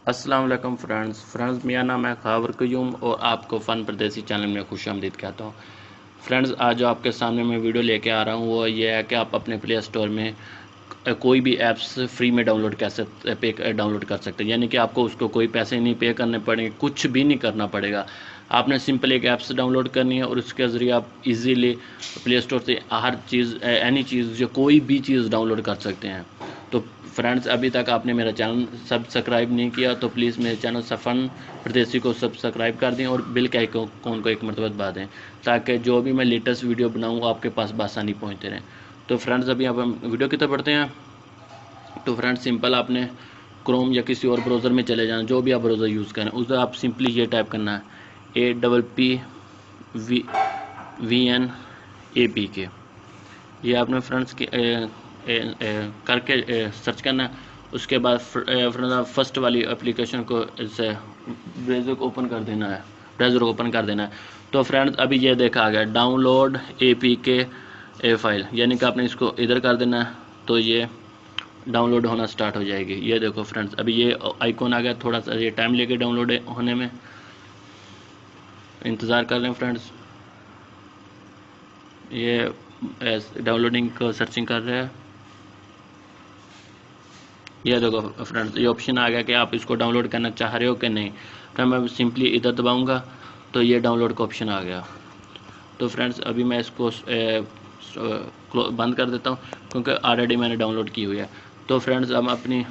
अस्सलाम वालेकुम फ्रेंड्स मेरा नाम है खावर क्यूम और आपको फ़न परदेसी चैनल में खुशामदीद कहता हूँ। फ्रेंड्स आज जो आपके सामने मैं वीडियो लेके आ रहा हूँ वो ये है कि आप अपने प्ले स्टोर में कोई भी ऐप्स फ्री में डाउनलोड डाउनलोड कर सकते हैं, यानी कि आपको उसको कोई पैसे नहीं पे करने पड़ेंगे, कुछ भी नहीं करना पड़ेगा। आपने सिंपल एक ऐप्स डाउनलोड करनी है और उसके ज़रिए आप इजीली प्ले स्टोर से हर चीज़ एनी चीज़ जो कोई भी चीज़ डाउनलोड कर सकते हैं। तो फ्रेंड्स अभी तक आपने मेरा चैनल सब्सक्राइब नहीं किया तो प्लीज़ मेरे चैनल सफ़न परदेसी को सब्सक्राइब कर दें और बिल के आइकॉन को एक मरतबा दबा दें ताकि जो भी मैं लेटेस्ट वीडियो बनाऊँ आपके पास बआसानी पहुँचते रहें। तो फ्रेंड्स अभी अब हम वीडियो की तरफ बढ़ते हैं। तो फ्रेंड्स सिंपल आपने क्रोम या किसी और ब्राउज़र में चले जाना, जो भी आप ब्राउज़र यूज़ करें उस आप सिंपली ये टाइप करना है APPVNAPK। ये आपने फ्रेंड्स के करके सर्च करना है। उसके बाद फर्स्ट वाली एप्लीकेशन को इसे ब्राउज़र को ओपन कर देना है। तो फ्रेंड्स अभी ये देखा आ गया डाउनलोड APK फाइल, यानी कि आपने इसको इधर कर देना है तो ये डाउनलोड होना स्टार्ट हो जाएगी। ये देखो फ्रेंड्स अभी ये आइकॉन आ गया, थोड़ा सा ये टाइम लेके डाउनलोड होने में, इंतज़ार कर लें फ्रेंड्स। ये डाउनलोडिंग को सर्चिंग कर रहे हैं। ये देखो फ्रेंड्स ये ऑप्शन आ गया कि आप इसको डाउनलोड करना चाह रहे हो कि नहीं। फिर मैं सिंपली इधर दबाऊंगा तो ये डाउनलोड का ऑप्शन आ गया। तो फ्रेंड्स अभी मैं इसको बंद कर देता हूँ क्योंकि ऑलरेडी मैंने डाउनलोड की हुई है। तो फ्रेंड्स हम अपनी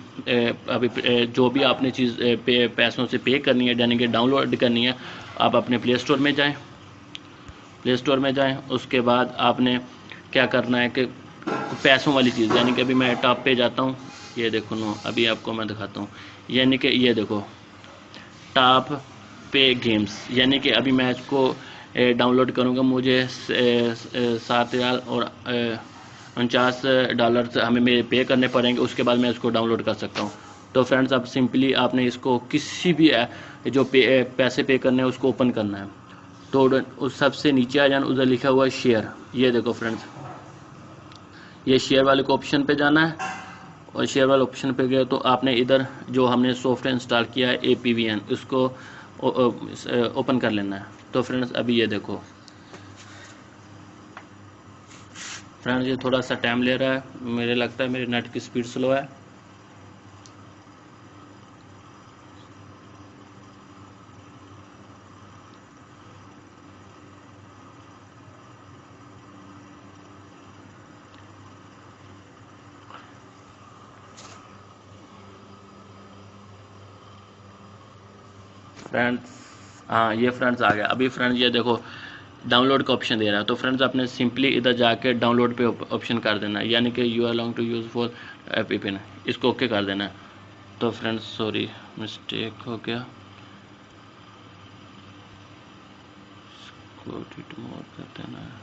अभी जो भी आपने चीज़ पैसों से पे करनी है यानी कि डाउनलोड करनी है, आप अपने प्ले स्टोर में जाएं। उसके बाद आपने क्या करना है कि पैसों वाली चीज़, यानी कि अभी मैं टॉप पे जाता हूँ। ये देखो नो, अभी आपको मैं दिखाता हूँ, यानी कि ये देखो टॉप पे गेम्स, यानी कि अभी मैं इसको डाउनलोड करूँगा, मुझे $7 और $49 हमें मेरे पे करने पड़ेंगे, उसके बाद मैं इसको डाउनलोड कर सकता हूँ। तो फ्रेंड्स अब सिंपली आपने इसको किसी भी जो पैसे पे करने हैं उसको ओपन करना है। तो उस सबसे नीचे आ जाना, उधर लिखा हुआ है शेयर। ये देखो फ्रेंड्स ये शेयर वाले को ऑप्शन पे जाना है और शेयर वाले ऑप्शन पे गए तो आपने इधर जो हमने सॉफ्टवेयर इंस्टॉल किया है APVN उसको ओपन कर लेना है। तो फ्रेंड्स अभी ये देखो फ्रेंड्स ये थोड़ा सा टाइम ले रहा है, मेरे लगता है मेरे नेट की स्पीड स्लो है। फ्रेंड्स हाँ ये फ्रेंड्स आ गया। अभी फ्रेंड्स ये देखो डाउनलोड का ऑप्शन दे रहा है। तो फ्रेंड्स आपने सिंपली इधर जाके डाउनलोड पे ऑप्शन कर देना है, यानी कि you are long to use for APP, इसको ओके कर देना है। तो फ्रेंड्स सॉरी मिस्टेक हो गया, इसको एडिट मोड कर देना है।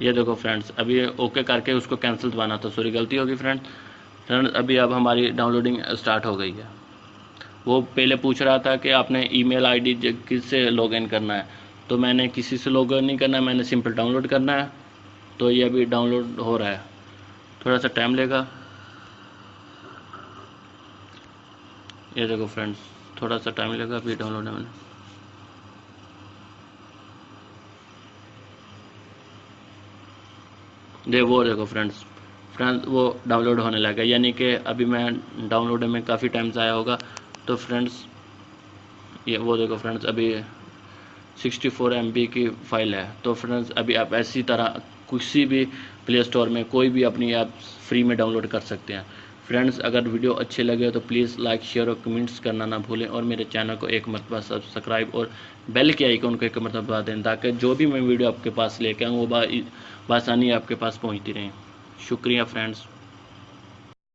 ये देखो फ्रेंड्स अभी ओके करके उसको कैंसिल दबाना था, सॉरी गलती होगी फ्रेंड्स अभी अब हमारी डाउनलोडिंग स्टार्ट हो गई है। वो पहले पूछ रहा था कि आपने ईमेल आईडी किससे लॉगिन करना है, तो मैंने किसी से लॉगिन नहीं करना है, मैंने सिंपल डाउनलोड करना है। तो ये अभी डाउनलोड हो रहा है, थोड़ा सा टाइम लेगा। ये देखो फ्रेंड्स थोड़ा सा टाइम लेगा अभी डाउनलोड है। मैंने वो देखो फ्रेंड्स वो डाउनलोड होने लगा, यानी कि अभी मैं डाउनलोड में काफ़ी टाइम से आया होगा। तो फ्रेंड्स ये वो देखो फ्रेंड्स अभी 64 MB की फ़ाइल है। तो फ्रेंड्स अभी आप ऐसी तरह किसी भी प्ले स्टोर में कोई भी अपनी ऐप फ्री में डाउनलोड कर सकते हैं। फ्रेंड्स अगर वीडियो अच्छे लगे तो प्लीज़ लाइक शेयर और कमेंट्स करना ना भूलें और मेरे चैनल को एक मरतबा सब्सक्राइब और बेल के आइकन को एक मरतबा दबा दें ताकि जो भी मैं वीडियो आपके पास लेके आऊँ वो बआसानी आपके पास पहुँचती रहें। शुक्रिया फ्रेंड्स।